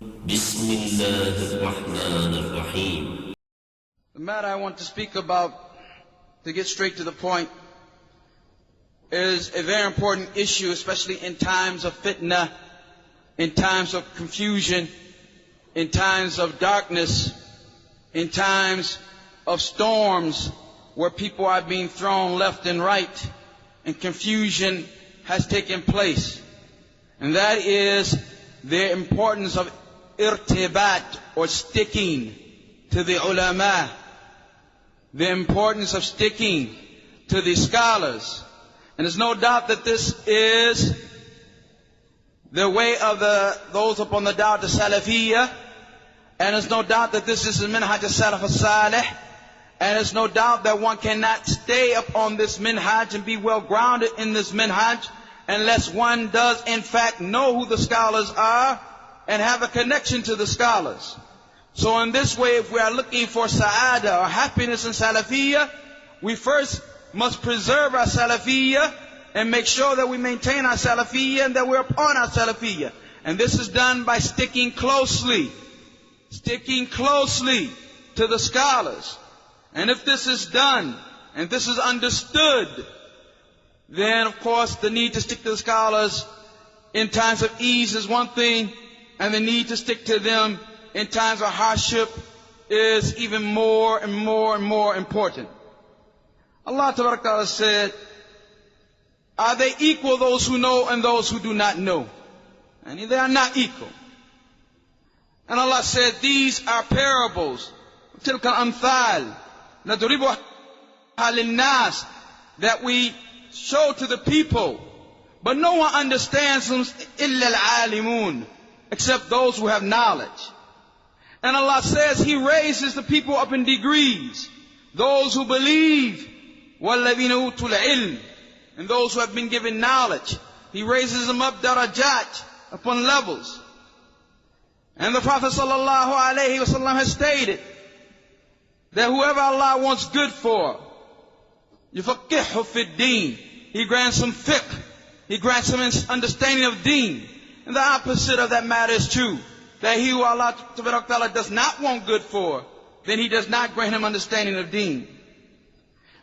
Bismillahirrahmanirrahim. The matter I want to speak about, to get straight to the point, is a very important issue, especially in times of fitna, in times of confusion, in times of darkness, in times of storms where people are being thrown left and right and confusion has taken place. And that is the importance of irtibat, or sticking to the ulama, the importance of sticking to the scholars. And there's no doubt that this is the way of those upon the da'wah salafiyya, and there's no doubt that this is the minhaj as-salaf as-salih, and there's no doubt that one cannot stay upon this minhaj and be well grounded in this minhaj unless one does in fact know who the scholars are and have a connection to the scholars. So in this way, if we are looking for sa'ada or happiness in salafiyya, we first must preserve our salafiyya and make sure that we maintain our salafiyya and that we're upon our salafiyya. And this is done by sticking closely to the scholars. And if this is done, and this is understood, then of course the need to stick to the scholars in times of ease is one thing, and the need to stick to them in times of hardship is even more and more and more important. Allah Ta'ala said, are they equal, those who know and those who do not know? And they are not equal. And Allah said, these are parables, تِلْكَ الْأَمْثَالِ نَضْرِبُهَا لِلنَّاسِ, that we show to the people, but no one understands them إِلَّا الْعَالِمُونَ, except those who have knowledge. And Allah says He raises the people up in degrees, those who believe, وَالَّذِينَ أُوتُوا الْعِلْمِ, and those who have been given knowledge. He raises them up darajat, upon levels. And the Prophet ﷺ has stated that whoever Allah wants good for, يُفَقِّهُ فِي الدِّينِ, He grants him fiqh, He grants him understanding of deen. And the opposite of that matter is true, that he who Allah does not want good for, then He does not grant him understanding of deen.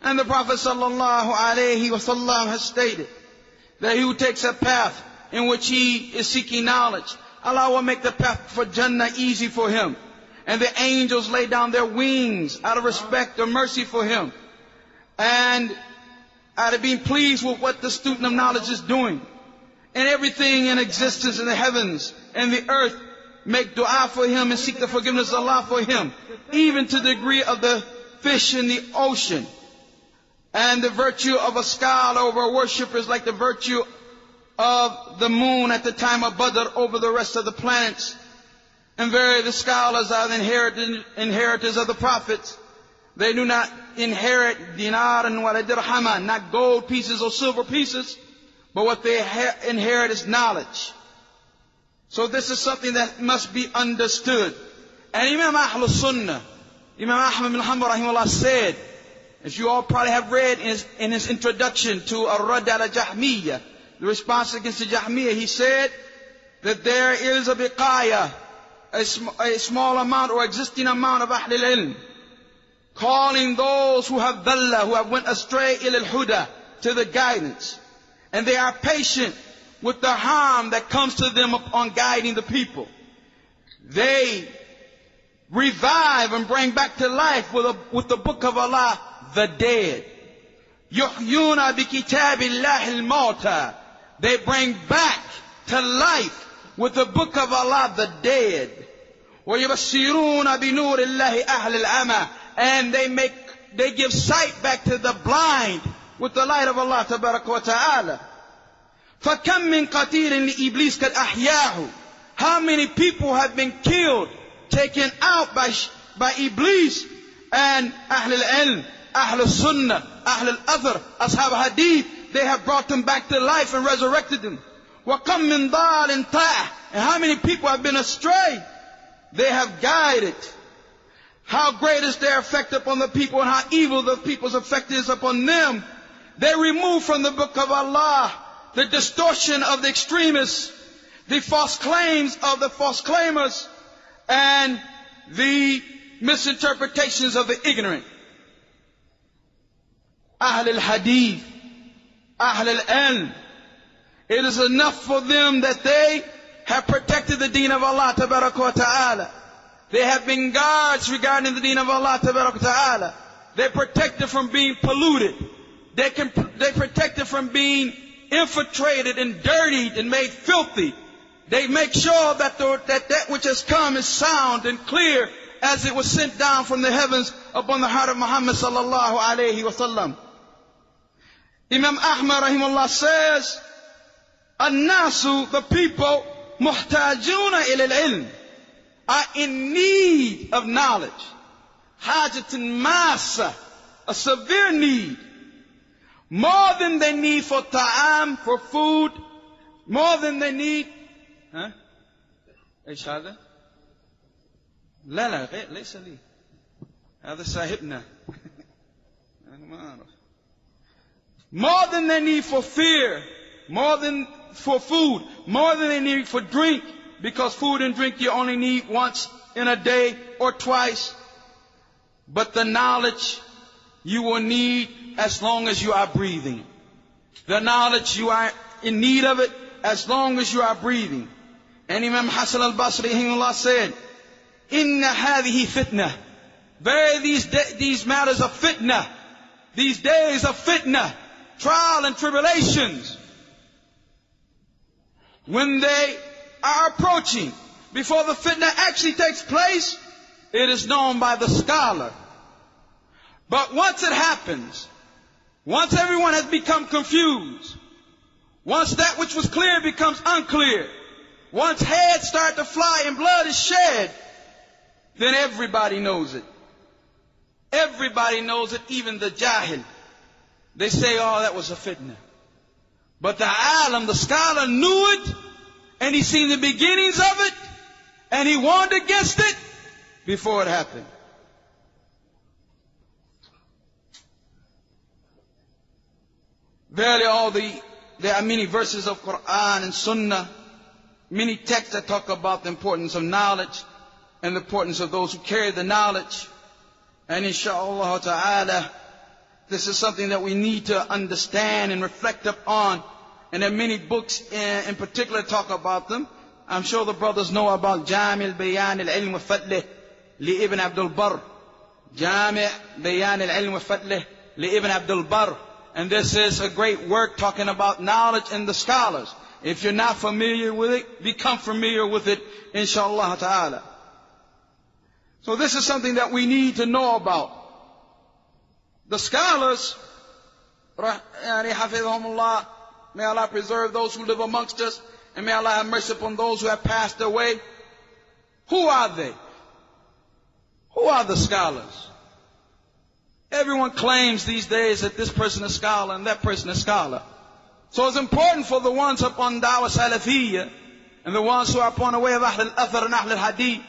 And the Prophet ﷺ has stated that he who takes a path in which he is seeking knowledge, Allah will make the path for Jannah easy for him. And the angels lay down their wings out of respect or mercy for him, and out of being pleased with what the student of knowledge is doing. And everything in existence in the heavens and the earth make dua for him and seek the forgiveness of Allah for him, even to the degree of the fish in the ocean. And the virtue of a scholar over a worshipper is like the virtue of the moon at the time of Badr over the rest of the planets. And verily the scholars are the inheritors of the prophets. They do not inherit dinar and wala dirhaman, not gold pieces or silver pieces, but what they inherit is knowledge. So this is something that must be understood. And Imam Ahl Sunnah, Imam Ahmad bin Hanbal rahimahullah said, as you all probably have read in his introduction to Ar-Radd ala Jahmiyyah, the response against the Jahmiyyah, he said that there is a biqaya, a small amount or existing amount of Ahlul Ilm, calling those who have dhalla, who have went astray, ila al-huda, to the guidance. And they are patient with the harm that comes to them upon guiding the people. They revive and bring back to life with the book of Allah the dead. يُحْيُونَ بِكِتَابِ اللَّهِ الْمَوْتَى, they bring back to life with the book of Allah the dead. وَيُبَصِّرُونَ بِنُورِ اللَّهِ أَهْلِ الْعَمَى, and they give sight back to the blind with the light of Allah tabaraka wa ta'ala. فَكَمْ مِنْ قَتِيلٍ لِإِبْلِيسَ قَدْ أَحْيَاهُ, how many people have been killed, taken out by Iblis? And Ahl al-Ilm, Ahl al-Sunnah, Ahl al-Athar, Ashab Hadith, they have brought them back to life and resurrected them. وَكَمْ مِنْ ضَالٍ طَاعٍ, and how many people have been astray? They have guided. How great is their effect upon the people, and how evil the people's effect is upon them. They remove from the book of Allah the distortion of the extremists. the false claims of the false claimers and the misinterpretations of the ignorant. Ahl al-Hadith, Ahl al-Ilm. It is enough for them that they have protected the deen of Allah tabarak wa ta'ala. They have been guards regarding the deen of Allah tabarak wa ta'ala. They protect it from being polluted. They protect it from being infiltrated and dirtied and made filthy. They make sure that that which has come is sound and clear as it was sent down from the heavens upon the heart of Muhammad sallallahu alayhi wa sallam. Imam Ahmad rahimahullah says, An-nasu, the people, muhtajuna ila al-ilm, are in need of knowledge. Hajatun masa, a severe need. More than they need for ta'am, for food, more than they need. ها؟ ايش هذا؟ لا لا ليس لي. هذا صاحبنا. أنا ما أعرف. More than they need for fear, more than for food, more than they need for drink, because food and drink you only need once in a day or twice. But the knowledge you will need as long as you are breathing. The knowledge you are in need of it as long as you are breathing. And Imam Hassan al-Basri rahimahullah said, Inna hadhihi fitna. Very these matters of fitna, these days of fitna, trial and tribulations, when they are approaching, before the fitna actually takes place, it is known by the scholar. But once it happens, once everyone has become confused, once that which was clear becomes unclear, once heads start to fly and blood is shed, then everybody knows it. Everybody knows it, even the jahil. They say, oh, that was a fitna. But the alim, the scholar, knew it, and he seen the beginnings of it, and he warned against it before it happened. Verily, there are many verses of Quran and Sunnah, many texts that talk about the importance of knowledge and the importance of those who carry the knowledge. And inshaAllah ta'ala, this is something that we need to understand and reflect upon. And there are many books in particular talk about them. I'm sure the brothers know about Jami' al-Bayan al-Ilm wa Fadlih li Ibn Abdul Barr. Jami' Bayan al-Ilm wa Fadlih li Ibn Abdul Barr. And this is a great work talking about knowledge and the scholars. If you're not familiar with it, become familiar with it, inshallah ta'ala. So this is something that we need to know about. The scholars, hafidhahumullah, may Allah preserve those who live amongst us, and may Allah have mercy upon those who have passed away. Who are they? Who are the scholars? Everyone claims these days that this person is scholar and that person is scholar. So it's important for the ones upon Dawah Salafiyya and the ones who are upon the way of Ahl al-Athar and Ahl al-Hadith,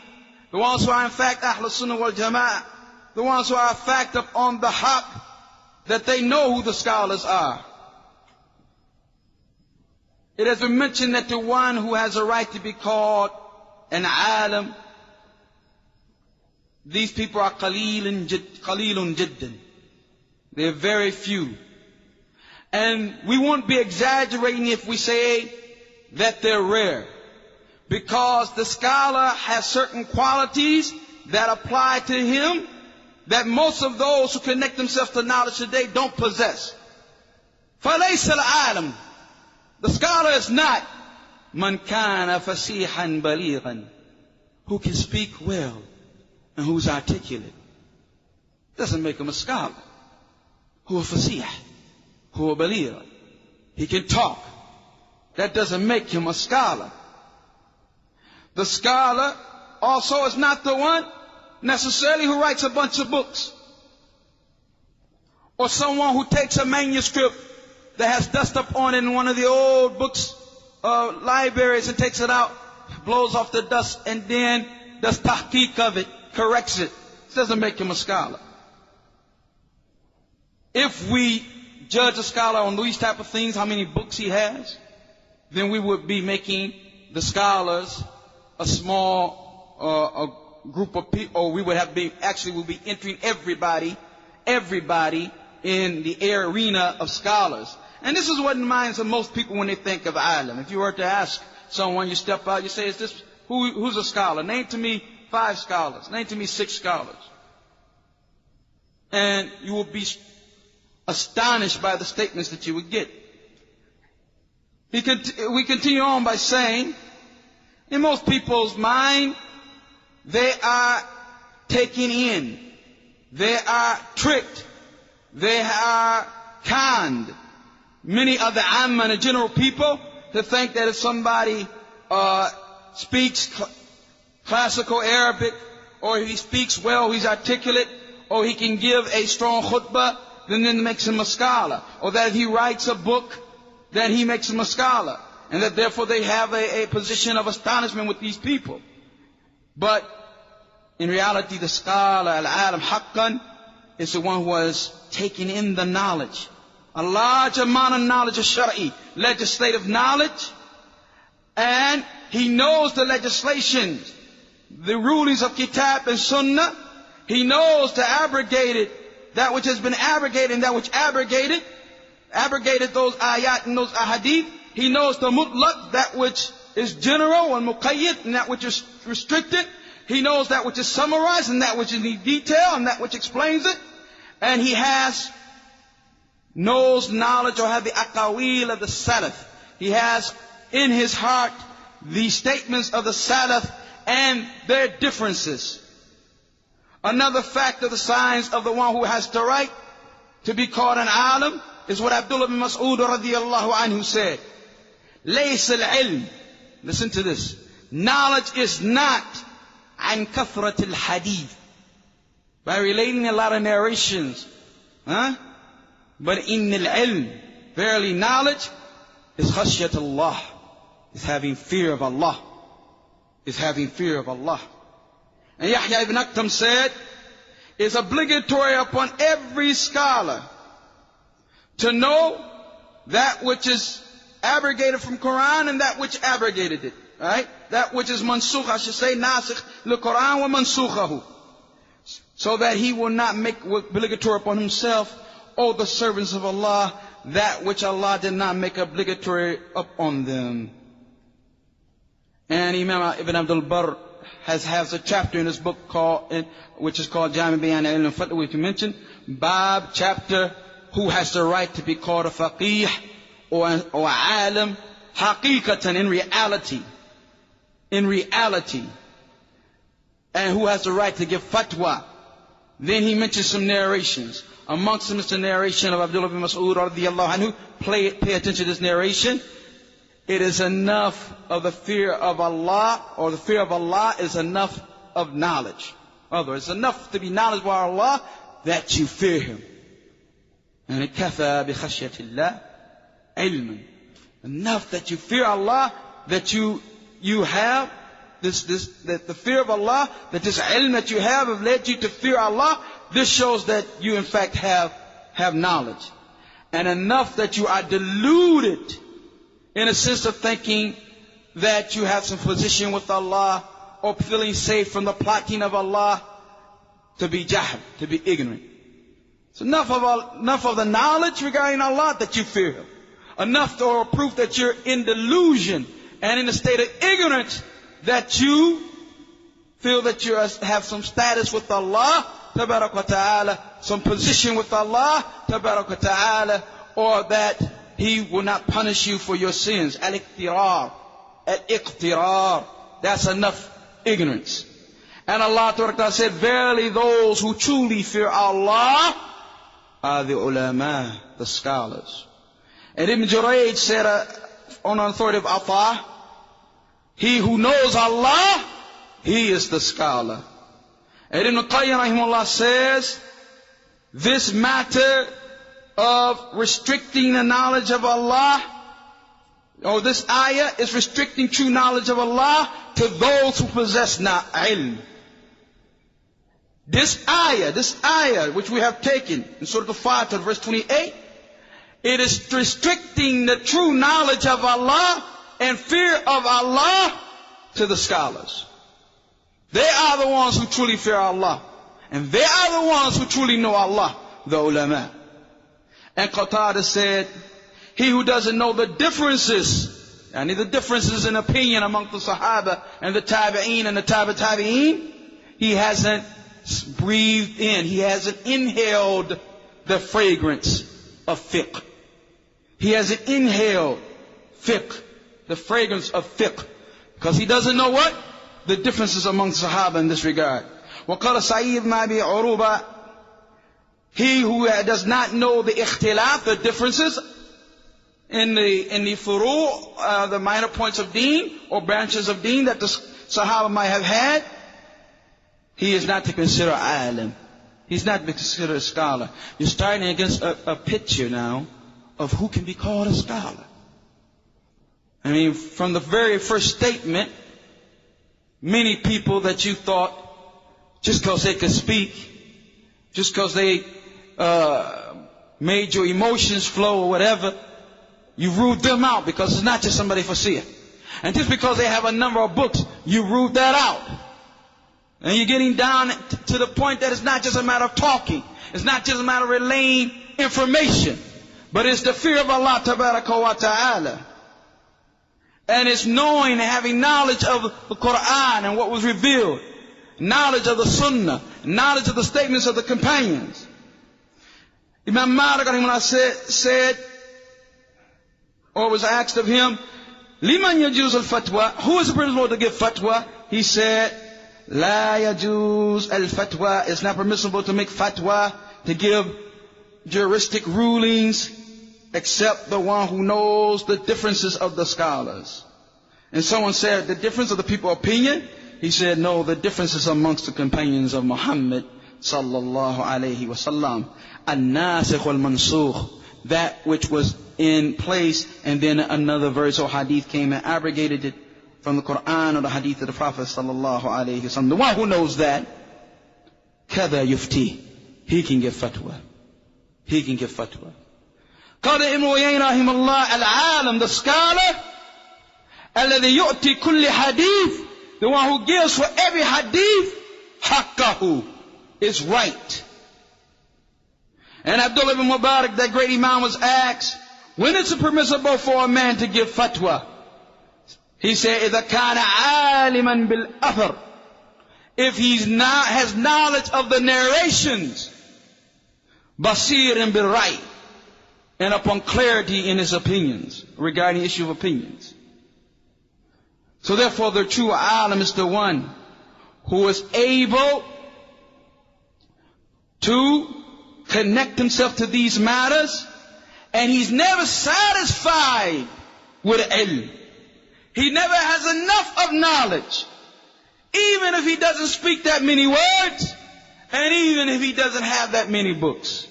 the ones who are in fact Ahl al-Sunnah wal Jama'ah, the ones who are in fact upon the haqq, that they know who the scholars are. It has been mentioned that the one who has a right to be called an alim, these people are qalilun jiddan. They're very few. And we won't be exaggerating if we say that they're rare. Because the scholar has certain qualities that apply to him that most of those who connect themselves to knowledge today don't possess. فَلَيْسَ الْعَالِمُ. The scholar is not مَنْ كَانَ فَسِيحًا بَلِيغًا, who can speak well and who's articulate. Doesn't make him a scholar. Who a fasih, who a baligh. He can talk. That doesn't make him a scholar. The scholar also is not the one necessarily who writes a bunch of books, or someone who takes a manuscript that has dust up on it in one of the old books libraries and takes it out, blows off the dust, and then does tahqiq of it, corrects it. It doesn't make him a scholar. If we judge a scholar on these type of things, how many books he has, then we would be making the scholars, a small a group of people, or we would have been, actually we'll be entering everybody in the arena of scholars. And this is what in the minds of most people when they think of alim. If you were to ask someone, you step out, you say, "Is this who's a scholar? Name to me 5 scholars. Name to me 6 scholars." And you will be astonished by the statements that you would get. We continue on by saying, in most people's mind, they are taken in, they are tricked, they are conned. Many of the Amma and the general people to think that if somebody speaks classical Arabic, or if he speaks well, he's articulate, or he can give a strong khutbah, then it makes him a scholar. Or that if he writes a book, then he makes him a scholar. And that therefore they have a position of astonishment with these people. But in reality, the scholar, al-alim haqqan, is the one who has taken in the knowledge. A large amount of knowledge of shari'i, legislative knowledge. And he knows the legislations, the rulings of kitab and sunnah. He knows to abrogate it, that which has been abrogated and that which abrogated those ayat and those ahadith. He knows the mutlaq, that which is general, and muqayyid, and that which is restricted. He knows that which is summarized and that which is in detail and that which explains it. And he knows knowledge, or have the aqawil of the salaf. He has in his heart the statements of the salaf and their differences. Another fact of the signs of the one who has the right to be called an alim is what Abdullah bin Mas'ud radiyallahu anhu said. Laysa al-ilm. Listen to this. Knowledge is not an kathrat al-hadith, by relating a lot of narrations. But in al-ilm, verily knowledge is khashyat Allah, is having fear of Allah. Is having fear of Allah. And Yahya ibn Akhtam said, it's obligatory upon every scholar to know that which is abrogated from Quran and that which abrogated it. Right? That which is mansukh, I should say, nasikh l-Quran wa mansukhahu. So that he will not make obligatory upon himself, O the servants of Allah, that which Allah did not make obligatory upon them. And Imam Ibn Abdul Barr has a chapter in his book which is called Jami' Bayan al-Ilm al-Fatwa, which you mentioned. Bab, chapter, who has the right to be called a faqih or alim, haqiqatan, in reality. In reality. And who has the right to give fatwa. Then he mentions some narrations. Amongst them is the narration of Abdullah bin Mas'ud radiyallahu anhu. Pay attention to this narration. It is enough of the fear of Allah, or the fear of Allah is enough of knowledge. In other words, it's enough to be knowledgeable of Allah that you fear Him. And kafa bi khashyatillah ilman. Enough that you fear Allah, that you have that the fear of Allah, that this ilm that you have led you to fear Allah. This shows that you in fact have knowledge. And enough that you are deluded in a sense of thinking that you have some position with Allah, or feeling safe from the plotting of Allah, to be jahl, to be ignorant. So enough of the knowledge regarding Allah that you fear Him. Enough or proof that you're in delusion and in a state of ignorance that you feel that you have some status with Allah, tabarak wa ta'ala, some position with Allah, tabarak wa ta'ala, or that He will not punish you for your sins. Al-iqtirar. Al-iqtirar. That's enough ignorance. And Allah Ta'ala said, verily those who truly fear Allah are the ulama, the scholars. And Ibn Jurayj said on authority of Atha, he who knows Allah, he is the scholar. And Ibn Qayyim rahimahullah says, this matter of restricting the knowledge of Allah, or this ayah is restricting true knowledge of Allah to those who possess ilm. This ayah which we have taken in Surah Al-Fatiha, verse 28, it is restricting the true knowledge of Allah and fear of Allah to the scholars. They are the ones who truly fear Allah. And they are the ones who truly know Allah, the ulama. And Qatada said, he who doesn't know the differences, the differences in opinion among the Sahaba and the Tabi'een and the Tabi'een, he hasn't breathed in, he hasn't inhaled the fragrance of fiqh. He hasn't inhaled fiqh, the fragrance of fiqh. Because he doesn't know what? The differences among Sahaba in this regard. وقال سعيد بن أبي عروبة, he who does not know the ikhtilaf, the differences in the furu', the minor points of deen or branches of deen that the Sahaba might have had, he is not to consider alim. He's not to be considered a scholar. You're starting against a picture now of who can be called a scholar. I mean, from the very first statement, many people that you thought, just because they could speak, just because they made your emotions flow or whatever, you ruled them out because it's not just somebody for seeing. And just because they have a number of books, you ruled that out. And you're getting down to the point that it's not just a matter of talking. It's not just a matter of relaying information. But it's the fear of Allah tabaraka wa ta'ala. And it's knowing and having knowledge of the Quran and what was revealed. Knowledge of the Sunnah. Knowledge of the statements of the companions. Imam Malik said, or was asked of him, Liman yajuz al-fatwa? Who is the permissible to give fatwa? He said, La yajuz al-fatwa. It's not permissible to make fatwa, to give juristic rulings, except the one who knows the differences of the scholars. And someone said, the difference of the people's opinion? He said, no, the differences amongst the companions of Muhammad sallallahu alayhi wa sallam. An-nasikh wal-mansukh. That which was in place, and then another verse or hadith came and abrogated it from the Quran or the hadith of the Prophet sallallahu alayhi wa sallam. The one who knows that, kada yufti. He can give fatwa. He can give fatwa. قال ابن عيينة رحمه الله العالم, the scholar, الذي يؤتي كل حديث, the one who gives for every hadith, حقه, is right. And Abdullah ibn Mubarak, that great imam, was asked, when is it permissible for a man to give fatwa? He said, إذا كان عالما بالأثر, if he has knowledge of the narrations, بصير بالرأي, and upon clarity in his opinions, regarding the issue of opinions. So therefore the true alim is the one who is able to connect himself to these matters, and he's never satisfied with ilm. He never has enough of knowledge, even if he doesn't speak that many words, and even if he doesn't have that many books.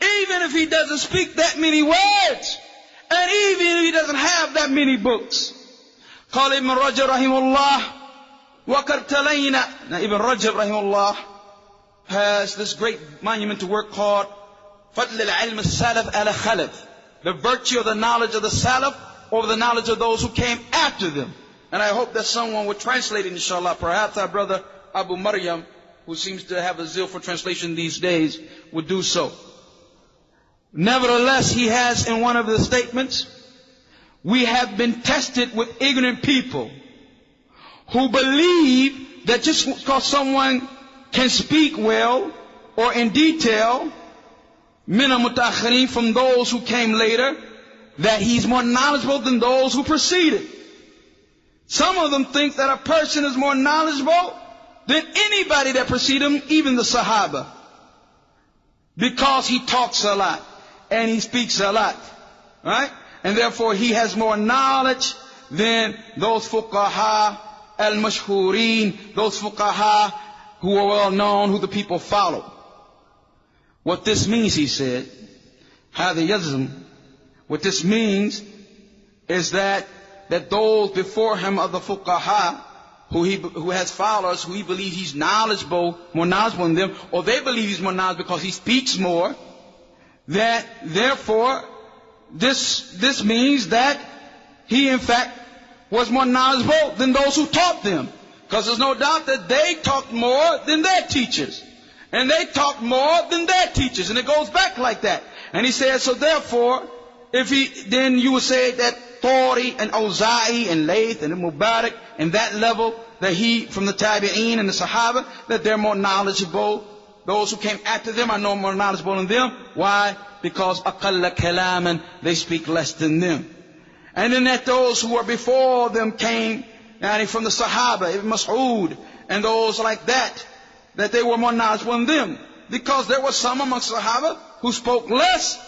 Even if he doesn't speak that many words, and even if he doesn't have that many books. قال ابن رجب رحمه الله وقد تلينا. Now Ibn Rajab رحمه الله has this great monumental work called فضل العلم السلف على خلف, the virtue of the knowledge of the Salaf over the knowledge of those who came after them. And I hope that someone would translate it, inshallah. Perhaps our brother Abu Maryam, who seems to have a zeal for translation these days, would do so. Nevertheless, he has in one of the statements, we have been tested with ignorant people who believe that just because someone can speak well or in detail, min al-mutaakhirin, from those who came later, that he's more knowledgeable than those who preceded. Some of them think that a person is more knowledgeable than anybody that preceded him, even the Sahaba, because he talks a lot and he speaks a lot, right? And therefore he has more knowledge than those fuqaha al-mashhureen, those fuqaha who are well known, who the people follow. What this means, he said, هذا يلزم, what this means is that those before him of the fuqaha, who has followers, who he believes he's knowledgeable, more knowledgeable than them, or they believe he's more knowledgeable because he speaks more, that therefore this means that he in fact was more knowledgeable than those who taught them. Because there's no doubt that they talked more than their teachers. And they talked more than their teachers. And it goes back like that. And he said, so therefore, then you would say that Thawri and Awza'i and Layth and Mubarak and that level, that he from the Tabi'een and the Sahaba, that they're more knowledgeable. Those who came after them are no more knowledgeable than them. Why? Because aqalla kalaman, they speak less than them. And then that those who were before them came, from the Sahaba, Ibn Mas'ud, and those like that, that they were more knowledgeable than them. Because there were some amongst Sahaba who spoke less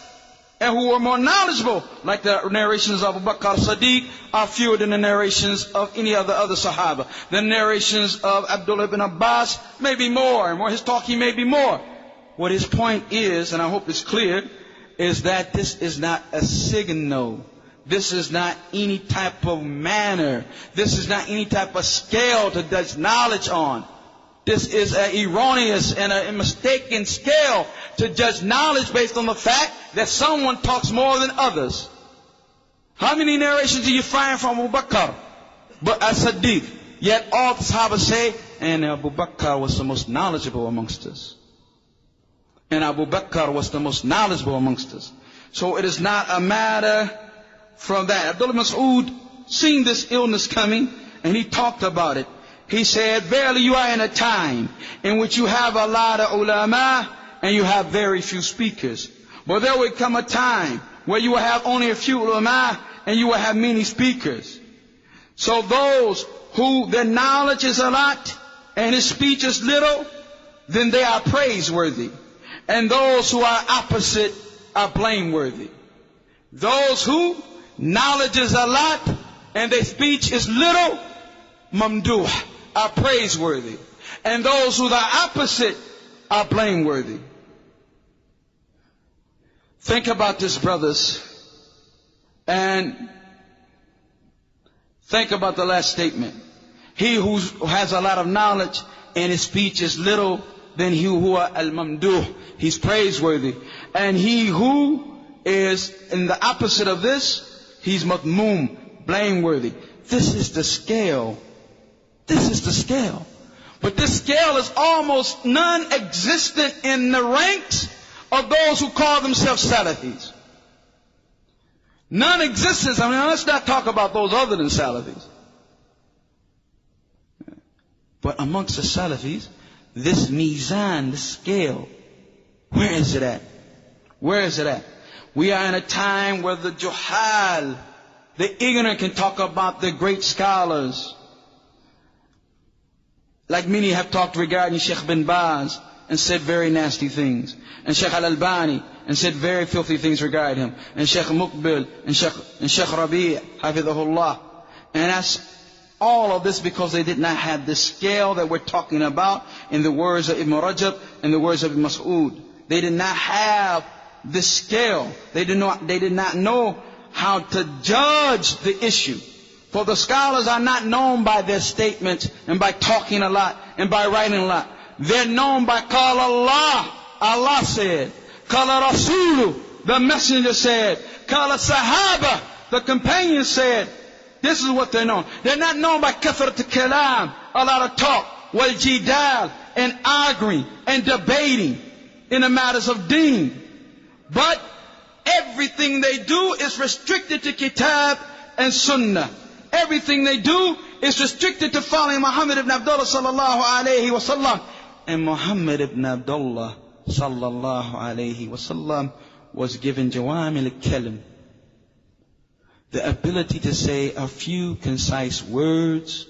and who were more knowledgeable. Like the narrations of Abu Bakr Siddiq are fewer than the narrations of any other Sahaba. The narrations of Abdullah ibn Abbas may be more, and more his talking may be more. What his point is, and I hope it's clear, is that this is not a signal. This is not any type of manner. This is not any type of scale to judge knowledge on. This is an erroneous and a mistaken scale to judge knowledge based on the fact that someone talks more than others. How many narrations do you find from Abu Bakr as-Siddiq? Yet all the Sahaba say, and Abu Bakr was the most knowledgeable amongst us. And Abu Bakr was the most knowledgeable amongst us. So it is not a matter from that. Abdullah Mas'ud seen this illness coming, and he talked about it. He said, verily you are in a time in which you have a lot of ulama and you have very few speakers. But there will come a time where you will have only a few ulama and you will have many speakers. So those who their knowledge is a lot and his speech is little, then they are praiseworthy. And those who are opposite are blameworthy. Those who knowledge is a lot and their speech is little, mamduh, are praiseworthy. And those who are opposite are blameworthy. Think about this, brothers, and think about the last statement. He who has a lot of knowledge and his speech is little, then he who are al-mamduh, he's praiseworthy. And he who is in the opposite of this, he's madmum, blameworthy. This is the scale. This is the scale. But this scale is almost non-existent in the ranks of those who call themselves Salafis. Non-existence. I mean, let's not talk about those other than Salafis. But amongst the Salafis, this mizan, this scale, where is it at? Where is it at? We are in a time where the juhal, the ignorant, can talk about the great scholars. Like many have talked regarding Sheikh bin Baz and said very nasty things. And Sheikh Al-Albani and said very filthy things regarding him. And Sheikh Muqbil and Sheikh Rabi' Hafidhahullah. And that's all of this because they did not have the scale that we're talking about in the words of Ibn Rajab and the words of Ibn Mas'ud. They did not have the scale. They did not know how to judge the issue. For the scholars are not known by their statements and by talking a lot and by writing a lot. They're known by Qala Allah. Allah said. Qala Rasulu. The messenger said. Qala Sahaba. The companions said. This is what they're known. They're not known by kathrat kalam, a lot of talk, wal jidal, and arguing and debating in the matters of deen. But everything they do is restricted to kitab and sunnah. Everything they do is restricted to following Muhammad ibn Abdullah sallallahu alayhi wa sallam. And Muhammad ibn Abdullah sallallahu alayhi wa sallam was given jawami al-kalim, the ability to say a few concise words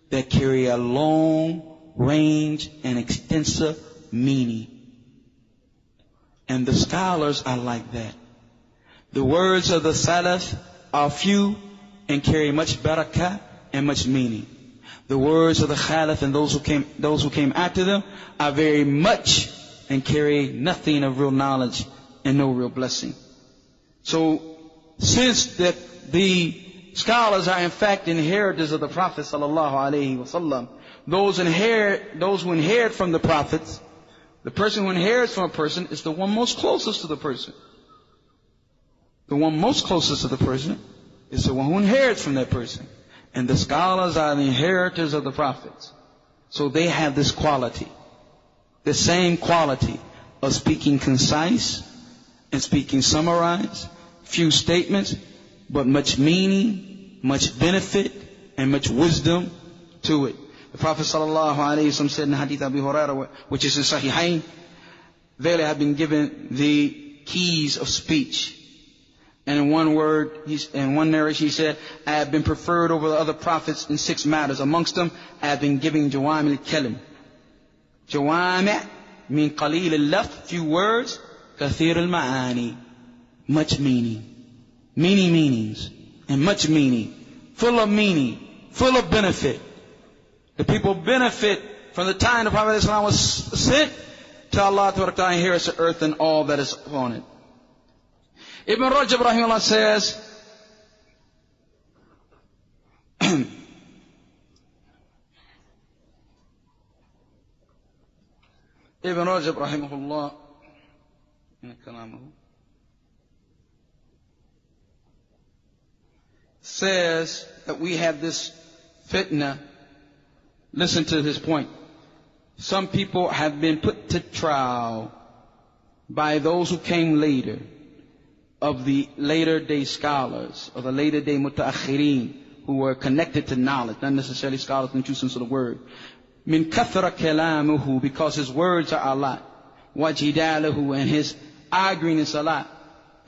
that carry a long range and extensive meaning. And the scholars are like that. The words of the Salaf are few and carry much barakah and much meaning. The words of the Khalaf and those who came after them are very much and carry nothing of real knowledge and no real blessing. So, since that the scholars are in fact inheritors of the Prophet sallallahu alaihi wasallam, those who inherit from the prophets, the person who inherits from a person is the one most closest to the person. The one most closest to the person It's the one who inherits from that person. And the scholars are the inheritors of the prophets. So they have this quality, the same quality of speaking concise and speaking summarized, few statements, but much meaning, much benefit, and much wisdom to it. The Prophet ﷺ said in Hadith Abu Hurairah, which is in Sahihain, verily I have been given the keys of speech. And in one word, in one narration he said, I have been preferred over the other prophets in 6 matters. Amongst them, I have been given Jawami al-Kalim. Jawami' mean qalil al-lafz, few words, kathir al-ma'ani, much meaning. Many meanings, and much meaning. Full of meaning, full of benefit. The people benefit from the time the Prophet ﷺ was sent to Allah Ta'ala inherits the earth and all that is upon it. Ibn Rajab rahimahullah says, Ibn Rajab rahimahullah says that we have this fitna. Listen to this point. Some people have been put to trial by those who came later, of the later day scholars, or the later day muta'akhirin, who were connected to knowledge, not necessarily scholars in the true sense of the word. Min kathra kalamuhu, because his words are a lot. Wajidalahu, and his arguing is a lot.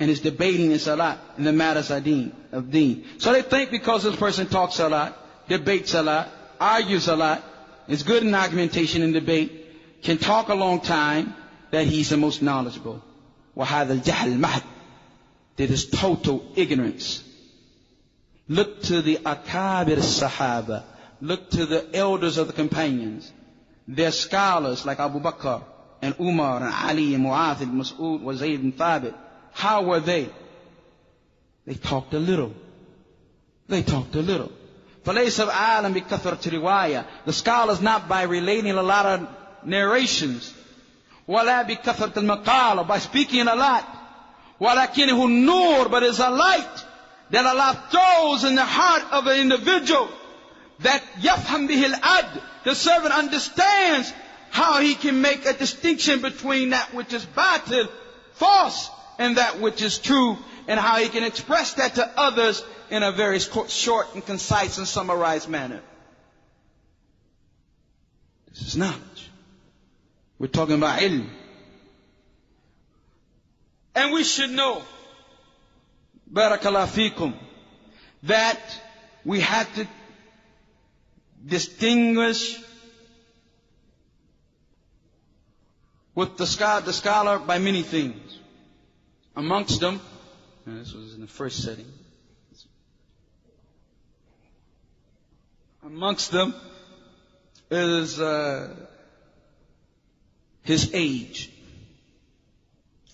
And his debating is a lot in the matters of deen. So they think because this person talks a lot, debates a lot, argues a lot, is good in argumentation and debate, can talk a long time, that he's the most knowledgeable. وَهَذَا الْجَهْلِ الْمَحْدِ, that is total ignorance. Look to the akabir sahaba, look to the elders of the companions. They're scholars like Abu Bakr and Umar and Ali and Mu'adh and Mas'ud and Zayd and Thabit. How were they? They talked a little. They talked a little. فَلَيْسَ بْعَالًا بِكَثْرَةِ رِوَايَةٍ, the scholars not by relating a lot of narrations. وَلَا بِكَثْرَةِ الْمَقَالَ, by speaking a lot. وَلَكِنْهُ النُّورُ, but it's a light that Allah throws in the heart of an individual, that يَفْهَمْ بِهِ الْعَدْلِ, the servant understands how he can make a distinction between that which is batil, false, and that which is true, and how he can express that to others in a very short and concise and summarized manner. This is knowledge. We're talking about ilm. And we should know, barakallahu feekum, that we have to distinguish with the scholar by many things. Amongst them, and this was in the first setting, amongst them is his age.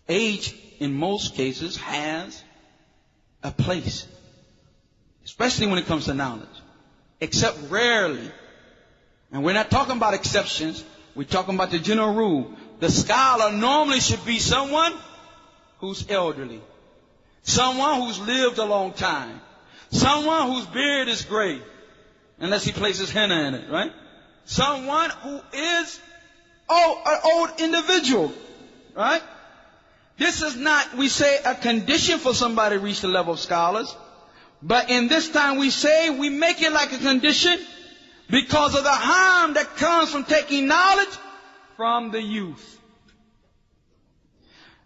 Age, in most cases, has a place, especially when it comes to knowledge, except rarely. And we're not talking about exceptions, we're talking about the general rule. The scholar normally should be someone who's elderly, someone who's lived a long time, someone whose beard is gray, unless he places henna in it, right? Someone who is an old individual, right? This is not, we say, a condition for somebody to reach the level of scholars, but in this time we say we make it like a condition because of the harm that comes from taking knowledge from the youth.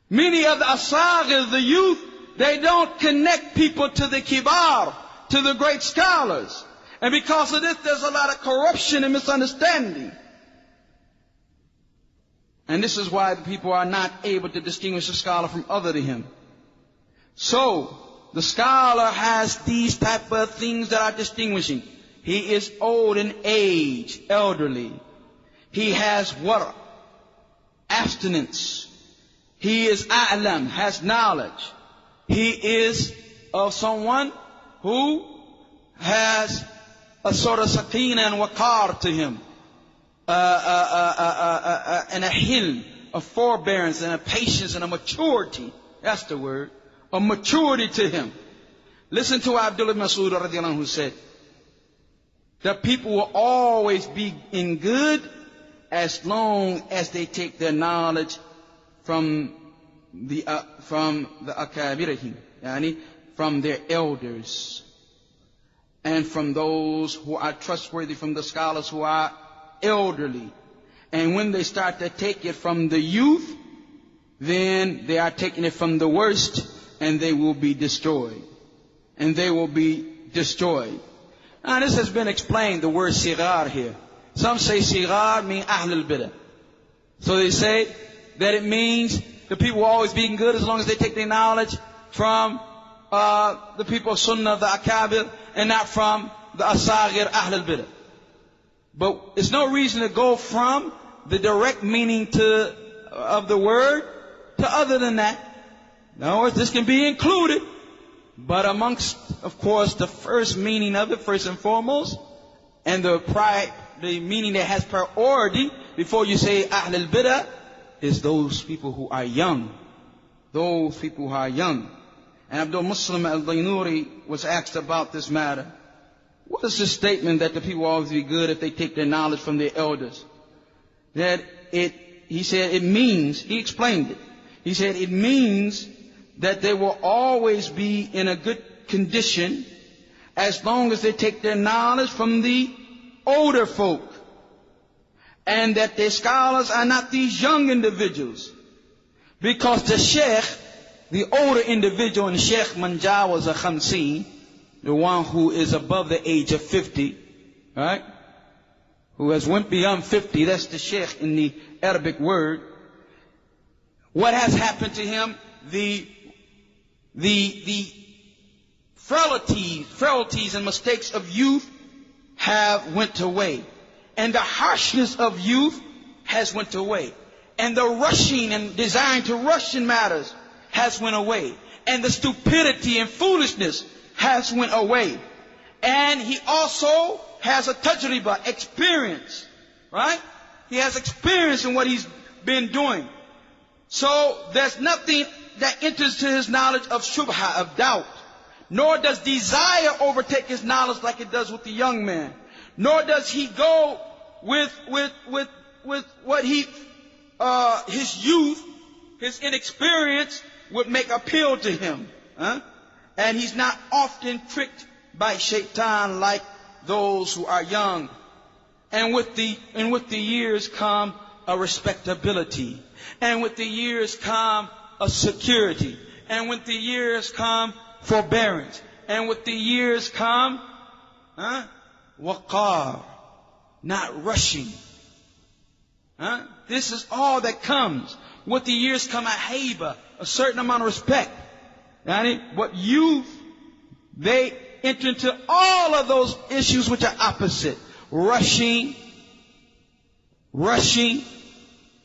Many of the asagir, the youth, they don't connect people to the kibar, to the great scholars. And because of this, there's a lot of corruption and misunderstanding. And this is why people are not able to distinguish a scholar from other than him. So, the scholar has these type of things that are distinguishing. He is old in age, elderly. He has wara, abstinence. He is a'lam, has knowledge. He is of someone who has a sort of sakina and waqar to him. And a hilm, a forbearance and a patience and a maturity. That's the word. A maturity to him. Listen to Abdullah ibn Mas'ud radiallahu anhu who said, the people will always be in good as long as they take their knowledge from the akabirihim, yani from their elders, and from those who are trustworthy, from the scholars who are elderly. And when they start to take it from the youth, then they are taking it from the worst, and they will be destroyed. And they will be destroyed. Now this has been explained, the word sigar here. Some say sigar mean ahl al-bidah. So they say that it means the people will always be good as long as they take their knowledge from the people of sunnah, the akabir, and not from the asagir, ahl al-bidah. But there's no reason to go from the direct meaning of the word to other than that. In other words, this can be included, but amongst, of course, the first meaning of it, first and foremost, and the meaning that has priority before you say Ahl al-Bidah, is those people who are young. Those people who are young. And Abdul Muslim al-Dainuri was asked about this matter. What is this statement that the people will always be good if they take their knowledge from their elders? He said it means, he explained it. He said it means that they will always be in a good condition as long as they take their knowledge from the older folk. And that their scholars are not these young individuals. Because the sheikh, the older individual, and Sheikh Manja was a khamseen, the one who is above the age of 50, right? Who has went beyond 50, that's the sheikh in the Arabic word. What has happened to him? The frailties and mistakes of youth have went away. And the harshness of youth has went away. And the rushing and desiring to rush in matters has went away. And the stupidity and foolishness has went away. And he also has a tajriba, experience, right? He has experience in what he's been doing. So there's nothing that enters to his knowledge of shubha, of doubt. Nor does desire overtake his knowledge like it does with the young man. Nor does he go with what his youth, his inexperience would make appeal to him. And he's not often tricked by shaitan like those who are young. And with the years come a respectability. And with the years come a security. And with the years come forbearance. And with the years come waqar, not rushing. This is all that comes. With the years come a haiba, a certain amount of respect. But youth, they enter into all of those issues which are opposite. Rushing,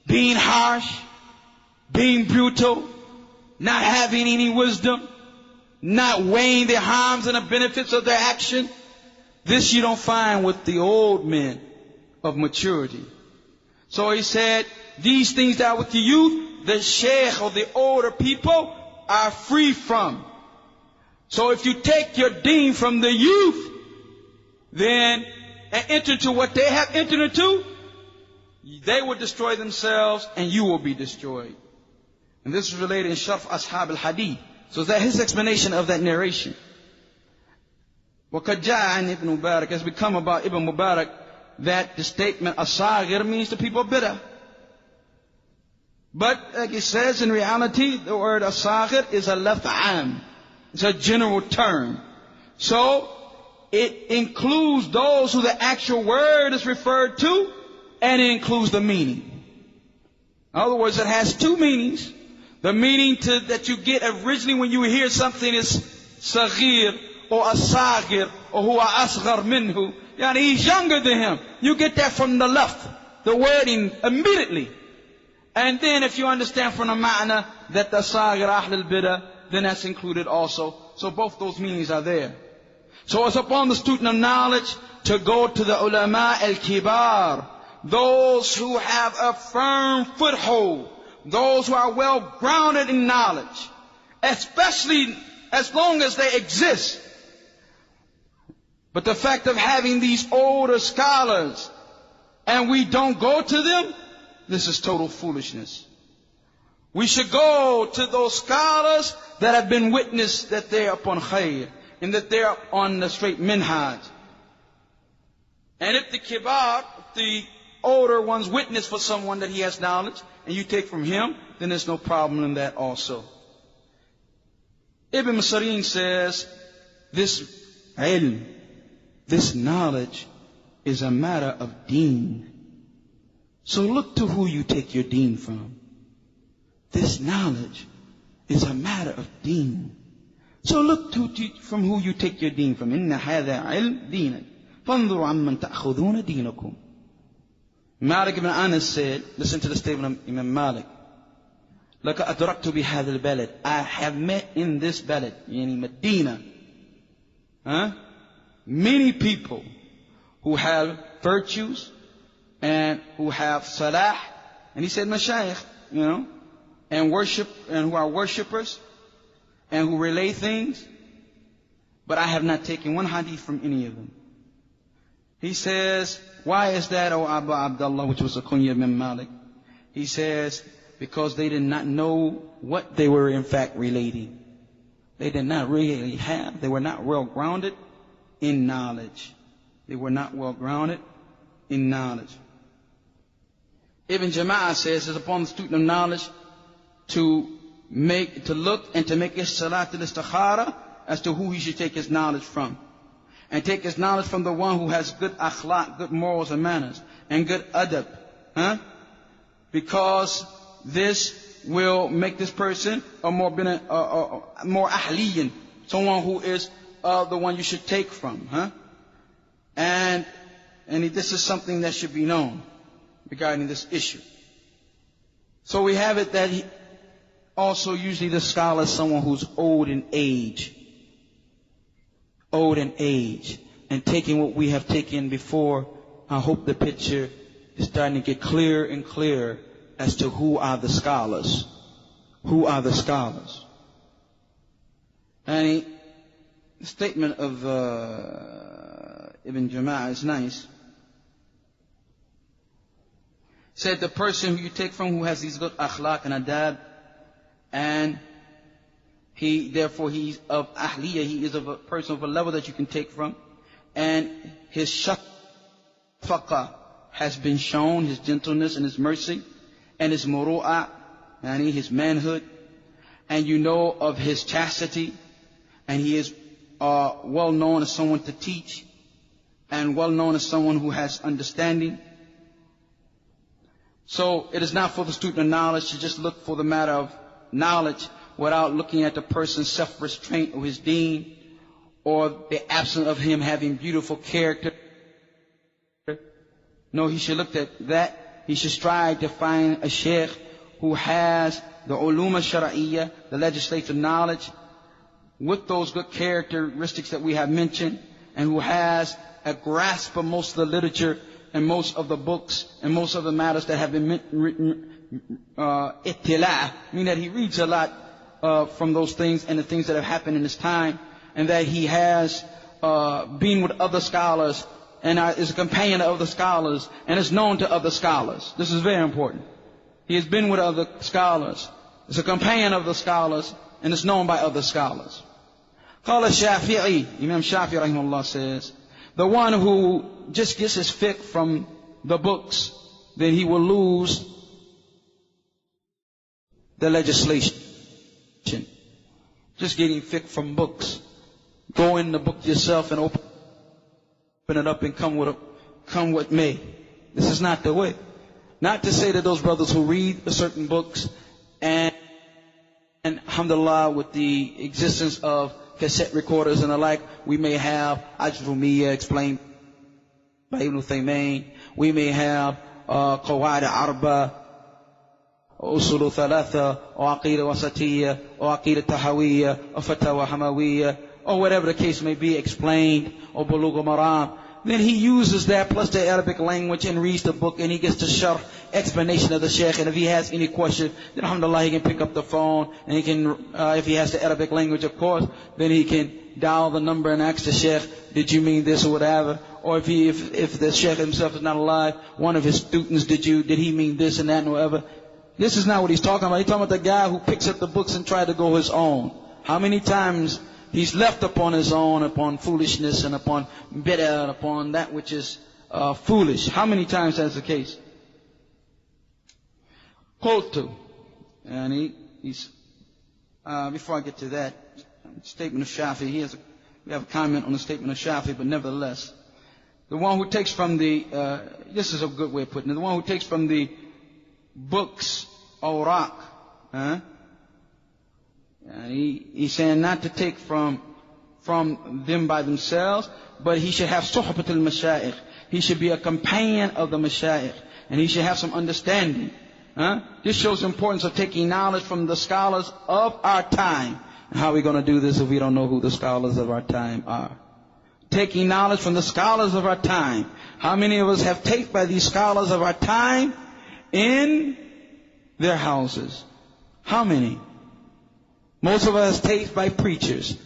being harsh, being brutal, not having any wisdom, not weighing the harms and the benefits of their action. This you don't find with the old men of maturity. So he said, these things that are with the youth, the sheikh or the older people are free from. So if you take your deen from the youth, then and enter into what they have entered into, they will destroy themselves and you will be destroyed. And this is related in Sharf Ashab al-Hadith. So that his explanation of that narration. وَقَدْ جَاءَ عَنْ Ibn Mubarak, has become about Ibn Mubarak, that the statement asagir means the people of bid'ah. But like it says, in reality, the word asagir is a laf'am. It's a general term. So it includes those who the actual word is referred to, and it includes the meaning. In other words, it has two meanings. The meaning that you get originally when you hear something is saghir or asagir or huwa asghar minhu. Yani he's younger than him. You get that from the lafz, the wording immediately. And then if you understand from the ma'na that the asagir ahl al-bidah, then that's included also. So both those meanings are there. So it's upon the student of knowledge to go to the ulama al-kibar, those who have a firm foothold, those who are well grounded in knowledge, especially as long as they exist. But the fact of having these older scholars and we don't go to them, this is total foolishness. We should go to those scholars that have been witnessed that they're upon khair and that they're on the straight minhaj. And if the kibar, the older ones, witness for someone that he has knowledge and you take from him, then there's no problem in that also. Ibn Masareen says this ilm, this knowledge is a matter of deen. So look to who you take your deen from. This knowledge is a matter of deen. So look to from who you take your deen from. إن هذا علم دينا فانظروا عمن تأخذون دينكم. Malik ibn Anas said, listen to the statement of Imam Malik. لَكَ أَدْرَكْتُ بِهَذَا الْبَلَدِ, I have met in this balad, yani Medina, many people who have virtues and who have salah, and he said mashayikh, and worship, and who are worshippers, and who relay things, but I have not taken one hadith from any of them. He says, why is that, O Abu Abdullah, which was a kunya bin Malik? He says, because they did not know what they were in fact relating. They did not really have, they were not well grounded in knowledge. They were not well grounded in knowledge. Ibn Jama'ah says it's upon the student of knowledge to look and to make his salat al-istikhara as to who he should take his knowledge from. And take his knowledge from the one who has good akhlaq, good morals and manners, and good adab. Because this will make this person a more ahliyan, someone who is the one you should take from. And this is something that should be known regarding this issue. So we have it that also usually the scholar is someone who's old in age. Old in age. And taking what we have taken before, I hope the picture is starting to get clearer and clearer as to who are the scholars. Who are the scholars? And the statement of Ibn Jama'ah is nice. Said the person who you take from who has these good akhlaq and adab, and he's of ahliyah, he is of a person of a level that you can take from, and his shafaqah has been shown, his gentleness and his mercy, and his muru'ah, yani his manhood, and you know of his chastity, and he is well known as someone to teach, and well known as someone who has understanding. So it is not for the student of knowledge to just look for the matter of knowledge without looking at the person's self-restraint or his deen, or the absence of him having beautiful character. No, he should look at that. He should strive to find a sheikh who has the ulum al-shar'iyyah, the legislative knowledge, with those good characteristics that we have mentioned, and who has a grasp of most of the literature and most of the books and most of the matters that have been written, ittila', meaning that he reads a lot from those things and the things that have happened in his time, and that he has been with other scholars and is a companion of other scholars and is known to other scholars. This is very important. He has been with other scholars, is a companion of the scholars, and is known by other scholars. Qala Shafi'i, Imam Shafi'i rahimahullah says, the one who just gets his fiqh from the books, then he will lose the legislation. Just getting fiqh from books. Go in the book yourself and open it up and come with me. This is not the way. Not to say that those brothers who read certain books and alhamdulillah, with the existence of cassette recorders and the like, we may have Ajrumiyya explained by Ibn Uthaymeen. We may have Qawaid Arba, Usul Thalatha, or Aqidah Wasatiyya, or Aqidah Tahawiyya, or Fatawa Hamawiyya, or whatever the case may be, explained, or Bulugh al-Maram. then he uses that plus the Arabic language and reads the book, and he gets the sharh, explanation of the sheikh. And if he has any question, then alhamdulillah, he can pick up the phone, and he can, if he has the Arabic language, of course, then he can dial the number and ask the sheikh, did you mean this or whatever? Or if the sheikh himself is not alive, one of his students, did he mean this and that and whatever? This is not what he's talking about. He's talking about the guy who picks up the books and tries to go his own. How many times he's left upon his own, upon foolishness and upon bid'ah, and upon that which is foolish. How many times that's the case? Qultu. And he's before I get to that statement of Shafi, we have a comment on the statement of Shafi, but nevertheless, the one who takes from this is a good way of putting it, the one who takes from the books, awraq, and he's saying not to take from them by themselves, but he should have suhbat al-mashayikh. He should be a companion of the mashayikh, and he should have some understanding. This shows the importance of taking knowledge from the scholars of our time. And how are we going to do this if we don't know who the scholars of our time are? Taking knowledge from the scholars of our time. How many of us have taped by these scholars of our time in their houses? How many? Most of us taped by preachers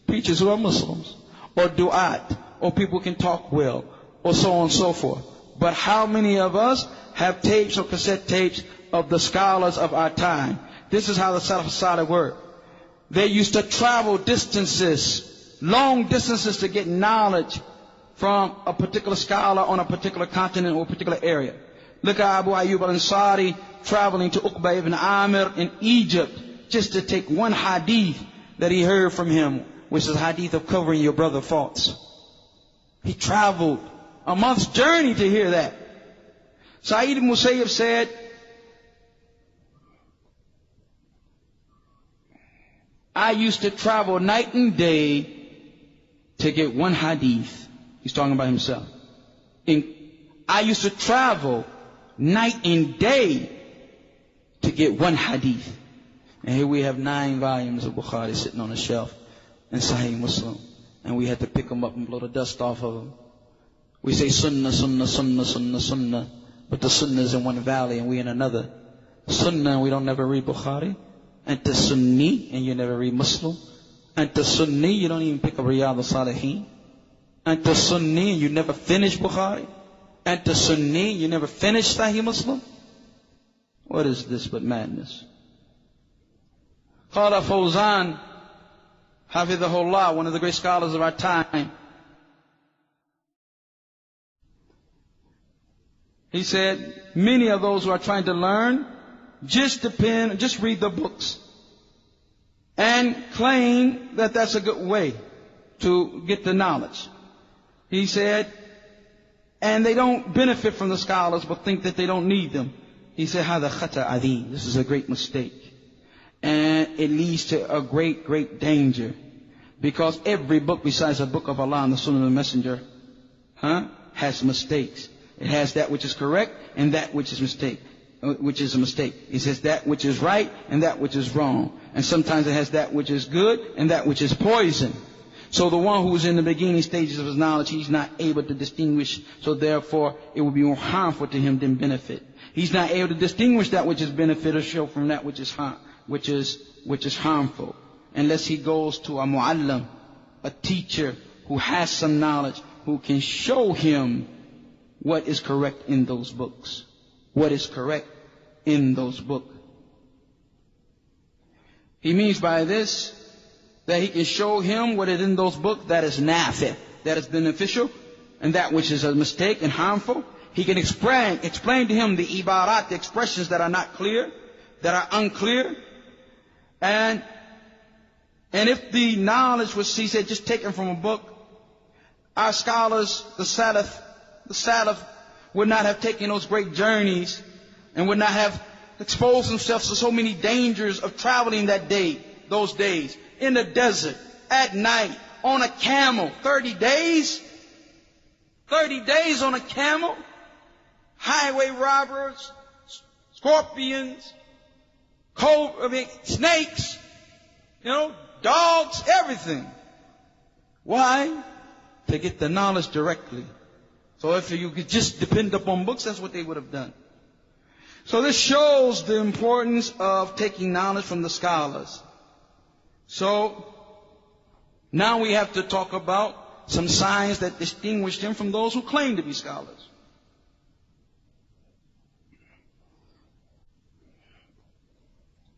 who are Muslims, or du'at, or people who can talk well, or so on and so forth. But how many of us have tapes or cassette tapes of the scholars of our time? This is how the Salaf Salih worked. They used to travel distances, long distances, to get knowledge from a particular scholar on a particular continent or a particular area. Look at Abu Ayyub al-Ansari traveling to Uqba ibn Amir in Egypt just to take one hadith that he heard from him, which is hadith of covering your brother's faults. He traveled a month's journey to hear that. Sa'id ibn Musayyib said, I used to travel night and day to get one hadith. He's talking about himself. I used to travel night and day to get one hadith. And here we have 9 volumes of Bukhari sitting on a shelf in Sahih Muslim. And we had to pick them up and blow the dust off of them. We say sunnah, sunnah, sunnah, sunnah, sunnah. But the sunnah is in one valley and we in another. Sunnah, and we don't never read Bukhari. Anta Sunni, and you never read Muslim. Anta Sunni, you don't even pick up Riyadh al-Salihin. Anta Sunni, you never finish Bukhari. Anta Sunni, you never finish Sahih Muslim. What is this but madness? Qala Fawzan, Hafidhahullah, one of the great scholars of our time. He said, many of those who are trying to learn just read the books and claim that that's a good way to get the knowledge. He said, and they don't benefit from the scholars but think that they don't need them. He said, هذا خطأ عظيم. This is a great mistake. And it leads to a great, great danger. Because every book besides the book of Allah and the Sunnah of the Messenger has mistakes. It has that which is correct and that which is a mistake. It says that which is right and that which is wrong. And sometimes it has that which is good and that which is poison. So the one who is in the beginning stages of his knowledge, he's not able to distinguish. So therefore, it will be more harmful to him than benefit. He's not able to distinguish that which is beneficial from that which is harmful. Unless he goes to a mu'allam, a teacher who has some knowledge, who can show him what is correct in those books. What is correct in those books. He means by this that he can show him what is in those books that is nafi', that is beneficial, and that which is a mistake and harmful. He can explain to him the ibarat, the expressions that are not clear, that are unclear. And if the knowledge was, he said, just taken from a book, our scholars, the Salaf would not have taken those great journeys and would not have exposed themselves to so many dangers of traveling those days, in the desert, at night, on a camel, 30 days? 30 days on a camel? Highway robbers, scorpions, snakes, dogs, everything. Why? To get the knowledge directly So if you could just depend upon books, that's what they would have done. So this shows the importance of taking knowledge from the scholars. So now we have to talk about some signs that distinguish them from those who claim to be scholars.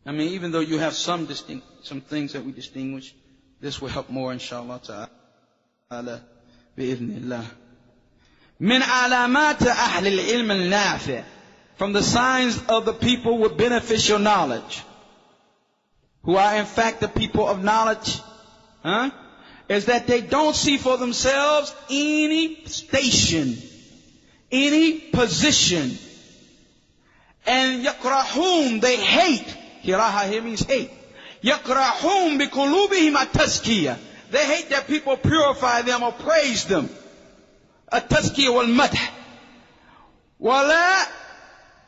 I mean, even though you have some things that we distinguish, this will help more, inshallah ta'ala, bi'idhnillah. Min alamat ahl al-ilm al-nafi'. From the signs of the people with beneficial knowledge, who are in fact the people of knowledge, is that they don't see for themselves any station, any position. And yakrahum, they hate. Kiraha here means hate. Yakrahum bi qulubihim at-tazkiyah. They hate that people purify them or praise them. At-tazkiyah wal-madh. Wala,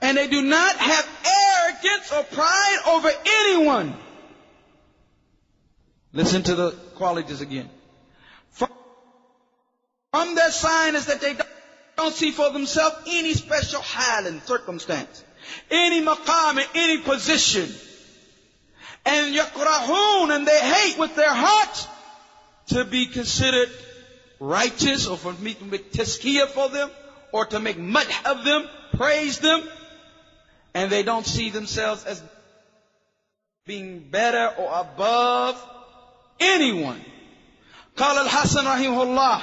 and they do not have arrogance or pride over anyone. Listen to the qualities again. From their sign is that they don't see for themselves any special hal and circumstance, any maqam, any position. And yakrahun, and they hate with their hearts to be considered righteous, or for me to make tazkiyah for them, or to make madh of them, praise them. And they don't see themselves as being better or above anyone. قال الحسن رحمه الله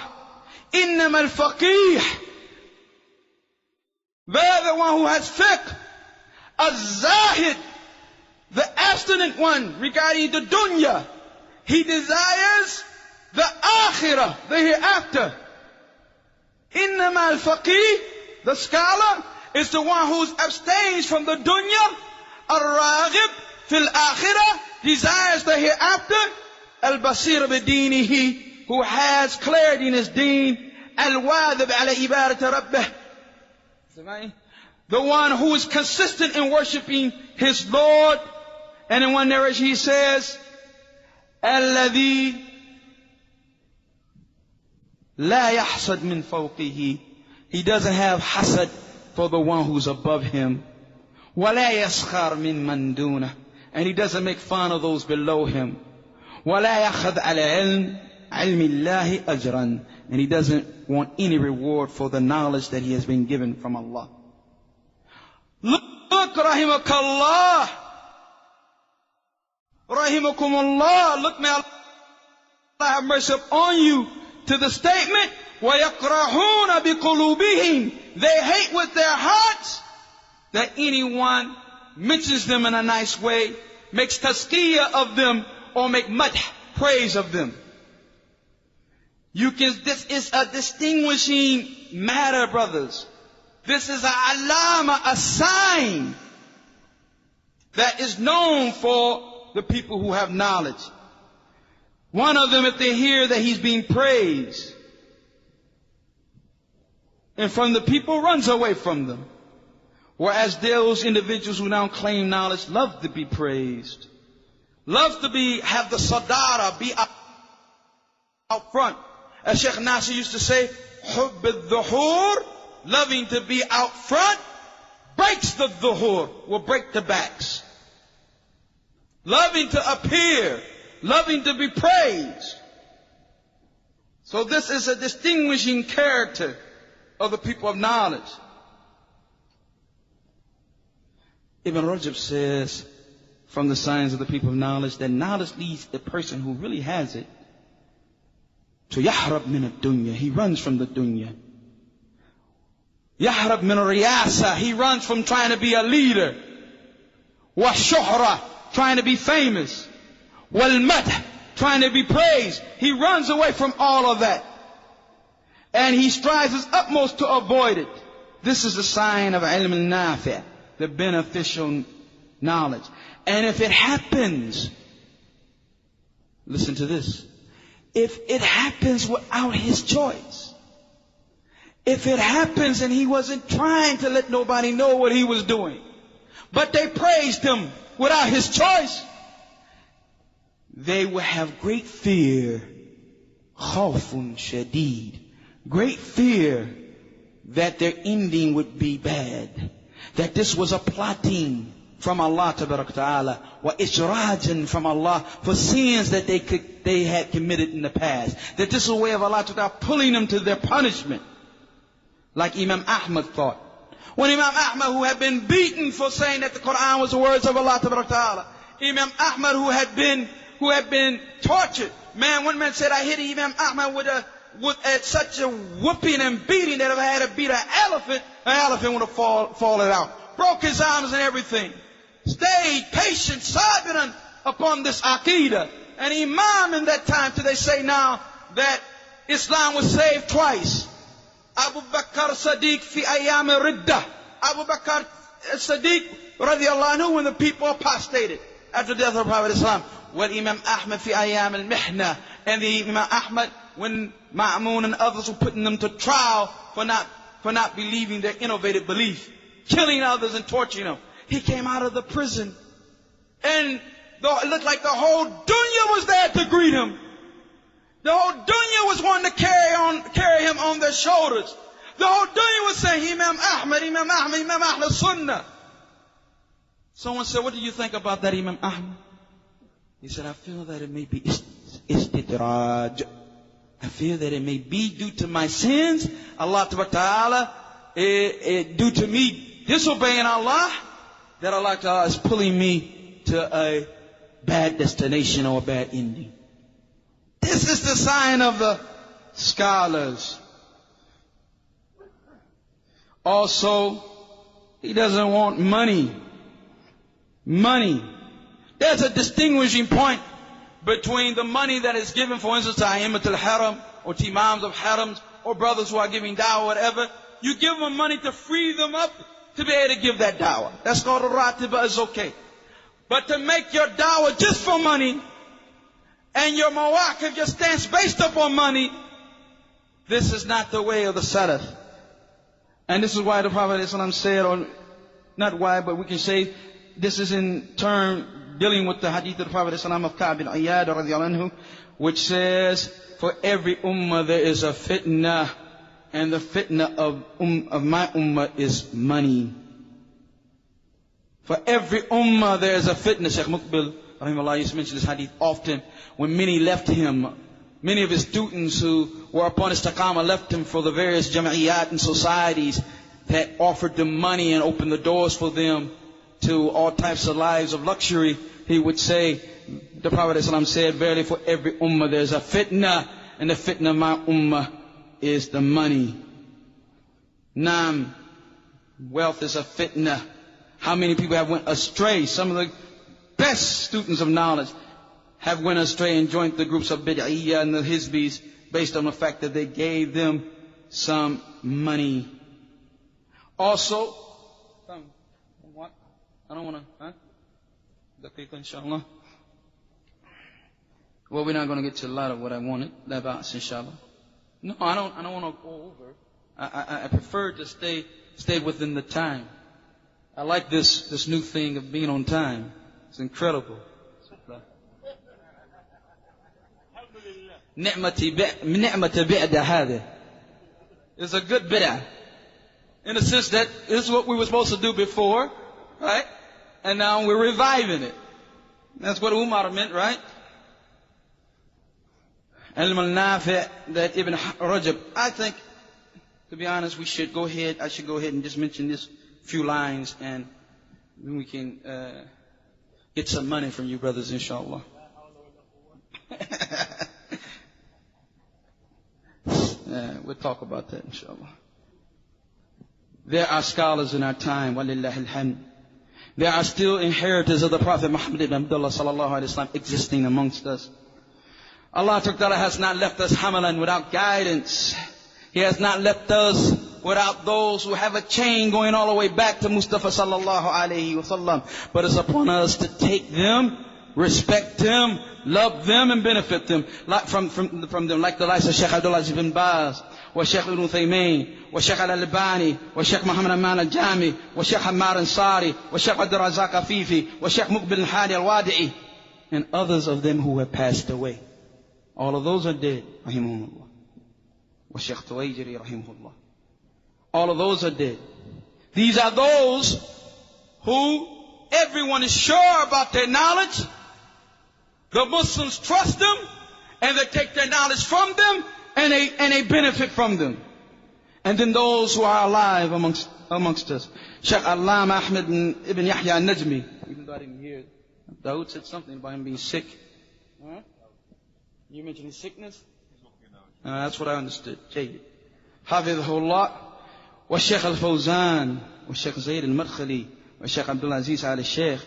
إنما الفقيه, they're the one who has fiqh, الزاهد, the abstinent one regarding the dunya. He desires the akhirah, the hereafter. إنما الفقيه, the scholar, is the one who abstains from the dunya. Al-raghib fil akhirah, desires the hereafter. Al-basir bidinihi, who has clarity in his deen. Al-wadhib ala ibadat rabbih, the one who is consistent in worshiping his Lord. And in one narration he says, Alladhi la yahsad min fawqihi, he doesn't have hasad for the one who's above him. وَلَا يَسْخَرْ مِن مَّن دُونَهُ, and he doesn't make fun of those below him. وَلَا يَأْخَذْ عَلَى عِلْمِ اللَّهِ أَجْرًا, and he doesn't want any reward for the knowledge that he has been given from Allah. Look, rahimakallah, rahimakumullah, look, may Allah have mercy upon you, to the statement, وَيَقْرَحُونَ بِقُلُوبِهِمْ, they hate with their hearts that anyone mentions them in a nice way, makes tazkiyah of them, or make madh, praise of them. This is a distinguishing matter, brothers. This is a alama, a sign that is known for the people who have knowledge. One of them, if they hear that he's being praised, and from the people, runs away from them. Whereas those individuals who now claim knowledge love to be praised, love to have the sadara, be out front. As Sheikh Nasir used to say, hubb al-dhuhur, loving to be out front, breaks the dhuhur, will break the backs. Loving to appear, loving to be praised. So this is a distinguishing character of the people of knowledge. Ibn Rajab says, from the signs of the people of knowledge, that knowledge leads the person who really has it to yahrab min ad-dunya. He runs from the dunya. Yahrab min riyasa. He runs from trying to be a leader. Wa shuhra, trying to be famous. Wal madh, trying to be praised. He runs away from all of that. And he strives his utmost to avoid it. This is a sign of ilm al-nafi', the beneficial knowledge. And if it happens, listen to this, if it happens without his choice, if it happens and he wasn't trying to let nobody know what he was doing, but they praised him without his choice, they will have great fear, khawfun shadid, great fear that their ending would be bad. That this was a plotting from Allah Ta'ala, wa ishrajan from Allah for sins that they had committed in the past. That this is a way of Allah Ta'ala pulling them to their punishment. Like Imam Ahmad thought. When Imam Ahmad, who had been beaten for saying that the Quran was the words of Allah Ta'ala, Imam Ahmad, who had been tortured. Man, one man said, I hit Imam Ahmad with such a whooping and beating that if I had to beat an elephant would have fallen out. Broke his arms and everything. Stayed patient, sabiran upon this aqidah. And Imam in that time, till they say now that Islam was saved twice. Abu Bakr Sadiq fi ayyam ridda. Abu Bakr Sadiq radiallahu anhu, when the people apostated after the death of the Prophet Islam. Well, Imam Ahmad fi ayyam al-mihna. And the Imam Ahmad, when Ma'mun and others were putting them to trial for not believing their innovative belief, killing others and torturing them. He came out of the prison, and it looked like the whole dunya was there to greet him. The whole dunya was wanting to carry him on their shoulders. The whole dunya was saying, Imam Ahmad, Imam Ahmad, Imam Ahmad Sunnah. Someone said, what do you think about that, Imam Ahmad? He said, I feel that it may be istidraj. I feel that it may be due to my sins. Allah Ta'ala, due to me disobeying Allah, that Allah Ta'ala is pulling me to a bad destination or a bad ending. This is the sign of the scholars. Also, he doesn't want money. Money. There's a distinguishing point between the money that is given, for instance, to A'immat al-Haram, or to Imams of Harams, or brothers who are giving da'wah, whatever. You give them money to free them up to be able to give that da'wah. That's called a ratiba, it's okay. But to make your da'wah just for money, and your mawaqif just stands based upon money, this is not the way of the Salaf. And this is why the Prophet ﷺ said, or not why, but we can say, this is in turn dealing with the hadith of the Prophet ﷺ of Ka'b bin Iyad radiallahu anhu, which says, for every ummah there is a fitna, and the fitna of my ummah is money. For every ummah there is a fitna. Shaykh Muqbil rahimahullah used to mention this hadith often. When many left him, many of his students who were upon istiqamah left him for the various jama'iyat and societies that offered them money and opened the doors for them to all types of lives of luxury. He would say, the Prophet ﷺ said, verily for every ummah there is a fitna, and the fitna of my ummah is the money. Naam, wealth is a fitna. How many people have went astray? Some of the best students of knowledge have went astray and joined the groups of bid'iyya and the hizbis based on the fact that they gave them some money. Also, what? I don't want to, huh? Daqiqa, inshallah. Well, we're not going to get to a lot of what I wanted. Labas, inshallah. No, I don't want to go over. I prefer to stay within the time. I like this new thing of being on time. It's incredible. Ni'mati bi'da hada. It's a good bid'ah. In the sense that this is what we were supposed to do before, right? And now we're reviving it. That's what Umar meant, right? Ilm al-Nafi' that Ibn Rajab. I think, to be honest, I should go ahead and just mention this few lines, and we can get some money from you brothers, inshallah. We'll talk about that, inshallah. There are scholars in our time, walillahi alhamd. There are still inheritors of the Prophet Muhammad ibn Abdullah sallallahu alayhi wa sallam existing amongst us. Allah Ta'ala has not left us hamalan without guidance. He has not left us without those who have a chain going all the way back to Mustafa sallallahu alayhi wa sallam. But it's upon us to take them, respect them, love them, and benefit them from them, like the likes of Shaykh Abdullah ibn Baz, wa Shaykh Ibn Uthaymeen, wa Shaykh Al-Albani, wa Shaykh Muhammad Aman Al-Jami, wa Shaykh Ammar Ansari, wa Shaykh Abdul Razak Afifi, wa Shaykh Muqbil Al-Hadi Al-Wadi'i, and others of them who have passed away. All of those are dead, rahimahullah. Wa Shaykh Tuwaijiri, rahimahullah. All of those are dead. These are those who everyone is sure about their knowledge. The Muslims trust them, and they take their knowledge from them, and they benefit from them. And then those who are alive amongst us. Shaykh Allama Ahmed ibn Yahya al-Najmi, even though I didn't hear it, Dawood said something about him being sick. Huh? You mentioned his sickness? That's what I understood. Jayyid. Hafidhahullah. Wa Shaykh al-Fawzan, wa Shaykh Zayd al-Madkhali, wa Shaykh Abdul Aziz al-Shaykh,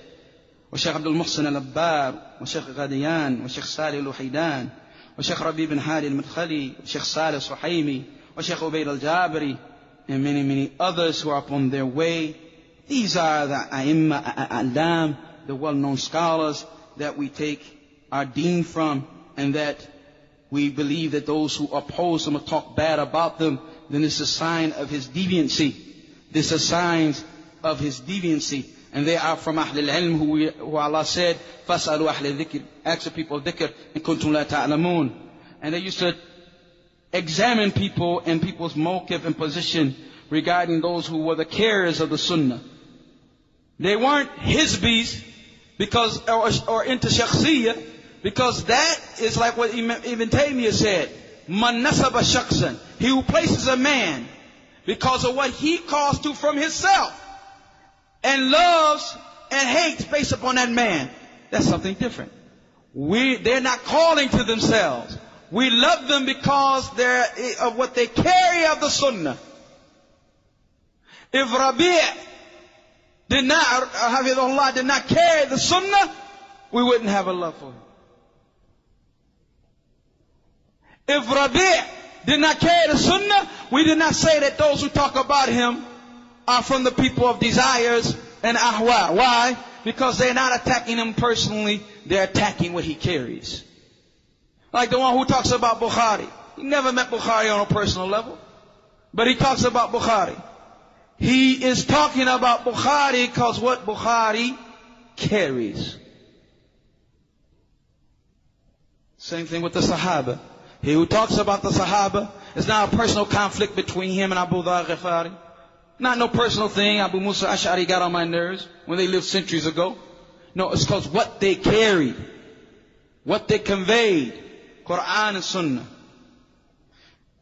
wa Shaykh Abdul Muhsin al-Abbar, wa Shaykh Ghadiyan, wa Shaykh Salih al-Wahaydan, wa Shaykh Rabi bin Hadi al-Madkhali, wa Shaykh Salih al-Suhaimi, wa Shaykh Ubayd al-Jabari, and many, many others who are upon their way. These are the A'imma A'lam, the well-known scholars that we take our deen from, and that we believe that those who oppose them or talk bad about them, then it's a sign of his deviancy. This is a sign of his deviancy. And they are from Ahl al-Ilm who Allah said, فَاسْأَلُوا أَهْلَ الذِّكْرِ, ask the people of dhikr, إِن كُنْتُمْ لَا تَعْلَمُونَ. And they used to examine people and people's mawqif and position regarding those who were the carriers of the sunnah. They weren't hizbis because, or into shakhsiyah, because that is like what Ibn Taymiyyah said, Man nasaba shakhsan, he who places a man because of what he calls to from himself and loves and hates based upon that man. That's something different. They're not calling to themselves. We love them because they're of what they carry of the sunnah. If Rabi' did not carry the sunnah, we wouldn't have a love for him. If Rabi' did not carry the sunnah, we did not say that those who talk about him are from the people of desires and ahwa. Why? Because they're not attacking him personally, they're attacking what he carries. Like the one who talks about Bukhari. He never met Bukhari on a personal level, but he talks about Bukhari. He is talking about Bukhari because what Bukhari carries. Same thing with the Sahaba. He who talks about the Sahaba, it's not a personal conflict between him and Abu Dharr Ghifari. Not no personal thing. Abu Musa Ash'ari got on my nerves when they lived centuries ago. No, it's because what they carried, what they conveyed, Quran and Sunnah.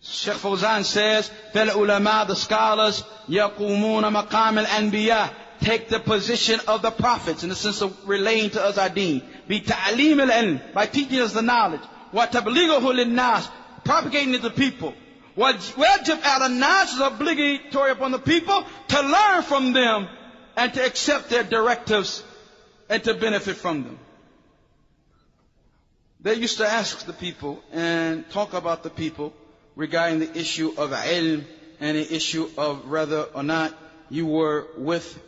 Shaykh Fawzan says, فَالْعُلَمَاء, the scholars, يَقُومُونَ مَقَامَ الْأَنْبِيَاءِ, take the position of the prophets in the sense of relaying to us our deen. بِتَعْلِيمِ الْعِلْمِ, by teaching us the knowledge. وَتَبْلِغُهُ لِلنَّاسِ, propagating it to people. وَجِبْ عَلَى النَّاسِ, is obligatory upon the people to learn from them and to accept their directives and to benefit from them. They used to ask the people and talk about the people regarding the issue of ilm and the issue of whether or not you were with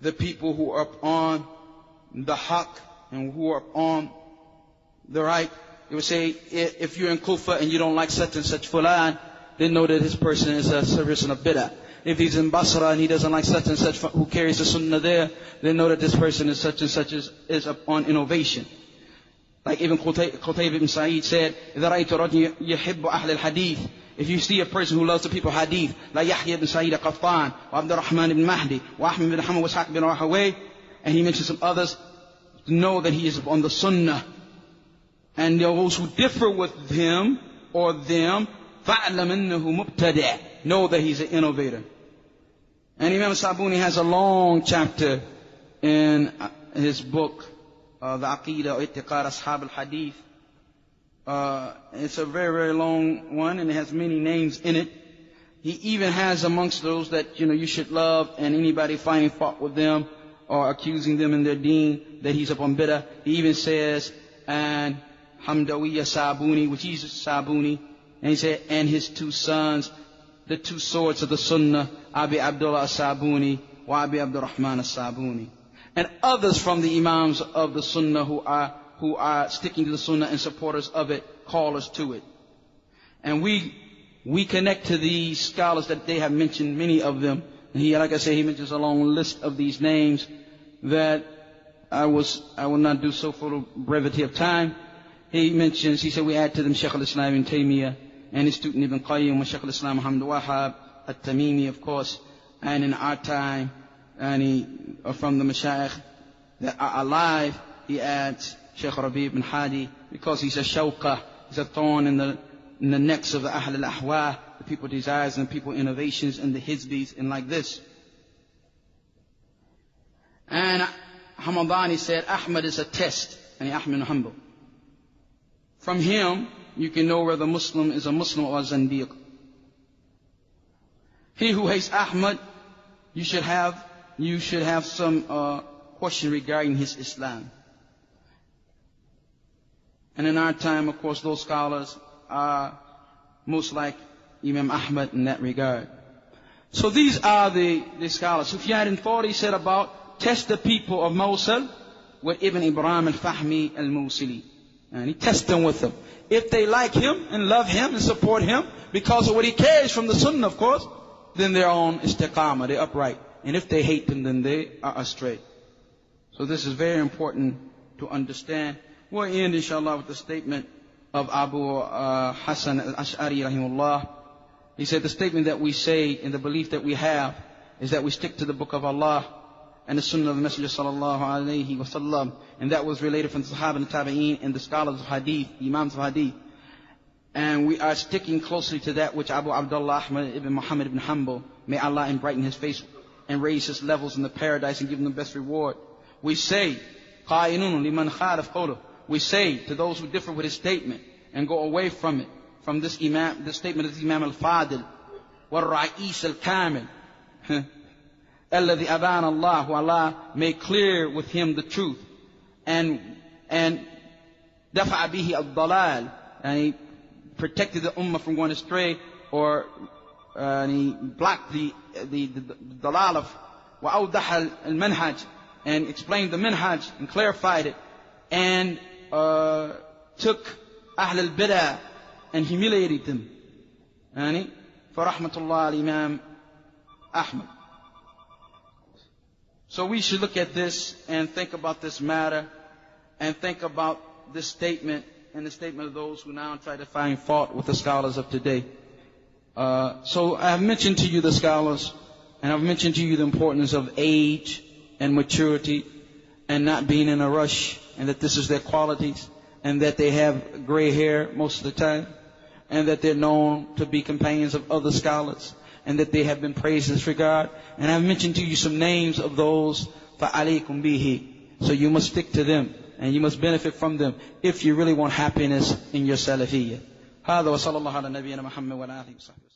the people who are on the haqq and who are on the right. They would say, if you're in Kufa and you don't like such and such fulan, then know that this person is a person of bid'ah. If he's in Basra and he doesn't like such and such who carries the sunnah there, then know that this person is such and such is on innovation. Like Ibn Qutayb ibn Sa'id said, إِذَا رَأَيْتُ رَجُلًا يُحِبُّ أَهْلَ الْحَدِيثِ, if you see a person who loves the people hadith, like Yahya ibn Sa'id al-Qattan, wa Abd al-Rahman ibn Mahdi, wa Ahmed ibn Hamad, wa Ishaq ibn Rahaway, and he mentions some others, know that he is on the sunnah. And those who differ with him or them, فَأْلَمْ إِنَّهُ مُبْتَدِعٌ, know that he's an innovator. And Imam Sabuni has a long chapter in his book, the Aqidah or I'tiqad Ashab al-Hadith. It's a very, very long one and it has many names in it. He even has amongst those that, you should love, and anybody finding fault with them or accusing them in their deen, that he's upon bid'ah. He even says, and Hamdawiyya Sabuni, which is Sabuni, and he said, and his two sons, the two swords of the Sunnah, Abi Abdullah as-Sabuni wa Abi Abdurrahman as-Sabuni. And others from the Imams of the Sunnah who are sticking to the Sunnah and supporters of it, callers to it. And we connect to these scholars that they have mentioned, many of them. And he, like I say, he mentions a long list of these names that I will not do so for the brevity of time. He said we add to them Shaykh al-Islam ibn Taymiyyah and his student Ibn Qayyim, wa Shaykh al-Islam Muhammad Wahhab, At-Tamimi, of course, and in our time, and from the Mashayikh that are alive, he adds Shaykh Rabi' ibn Hadi, because he's a shawqah, he's a thorn in the necks of the Ahl al-Ahwa, the people desires and the people innovations and the Hizbis and like this. And Hamadani said, Ahmad is a test, and Ahmad ibn Hanbal. From him, you can know whether Muslim is a Muslim or a Zandiq. He who hates Ahmad, you should have some question regarding his Islam. And in our time, of course, those scholars are most like Imam Ahmad in that regard. So these are the scholars. Sufyan al-Thawri said about, test the people of Mosul with Ibn Ibrahim al-Fahmi al-Musili. And he tests them with them. If they like him and love him and support him because of what he carries from the Sunnah, of course, then they're on istiqamah, they're upright. And if they hate him, then they are astray. So this is very important to understand. We'll end, inshallah, with the statement of Abu Hassan al-Ash'ari, rahimahullah. He said, the statement that we say and the belief that we have is that we stick to the book of Allah and the Sunnah of the Messenger sallallahu alayhi wa sallam. And that was related from the Sahaba and the Tabi'een and the scholars of Hadith, the Imams of Hadith. And we are sticking closely to that which Abu Abdullah Ahmad ibn Muhammad ibn Hanbal, may Allah brighten his face and raise his levels in the paradise and give him the best reward. We say, قَائِنُونَ لِمَنْ خَالَفْ قَوْلُهُ. We say to those who differ with his statement and go away from it, from this Imam, this statement of the Imam al-Fadil, وَالرَّئِيسَ الْكَامِلِ, الَّذِي أَبَانَ اللَّهُ, who Allah made clear with him the truth, and دَفَعَ بِهِ الضَّلَالِ, and he protected the ummah from going astray, or and he blocked the dalal of وَأَوْضَحَ الْمَنْهَجِ, and explained the minhaj and clarified it, and took Ahl al-Bid'ah and humiliated them. And for rahmatullah al-Imam Ahmad. So we should look at this and think about this matter and think about this statement and the statement of those who now try to find fault with the scholars of today. So I have mentioned to you the scholars, and I've mentioned to you the importance of age and maturity and not being in a rush, and that this is their qualities, and that they have gray hair most of the time, and that they're known to be companions of other scholars, and that they have been praised in this regard. And I've mentioned to you some names of those, فَعَلَيْكُمْ بِهِ. So you must stick to them, and you must benefit from them if you really want happiness in your salafiyya. هذا وصلى الله على نبينا محمد وعلى آله وصحبه.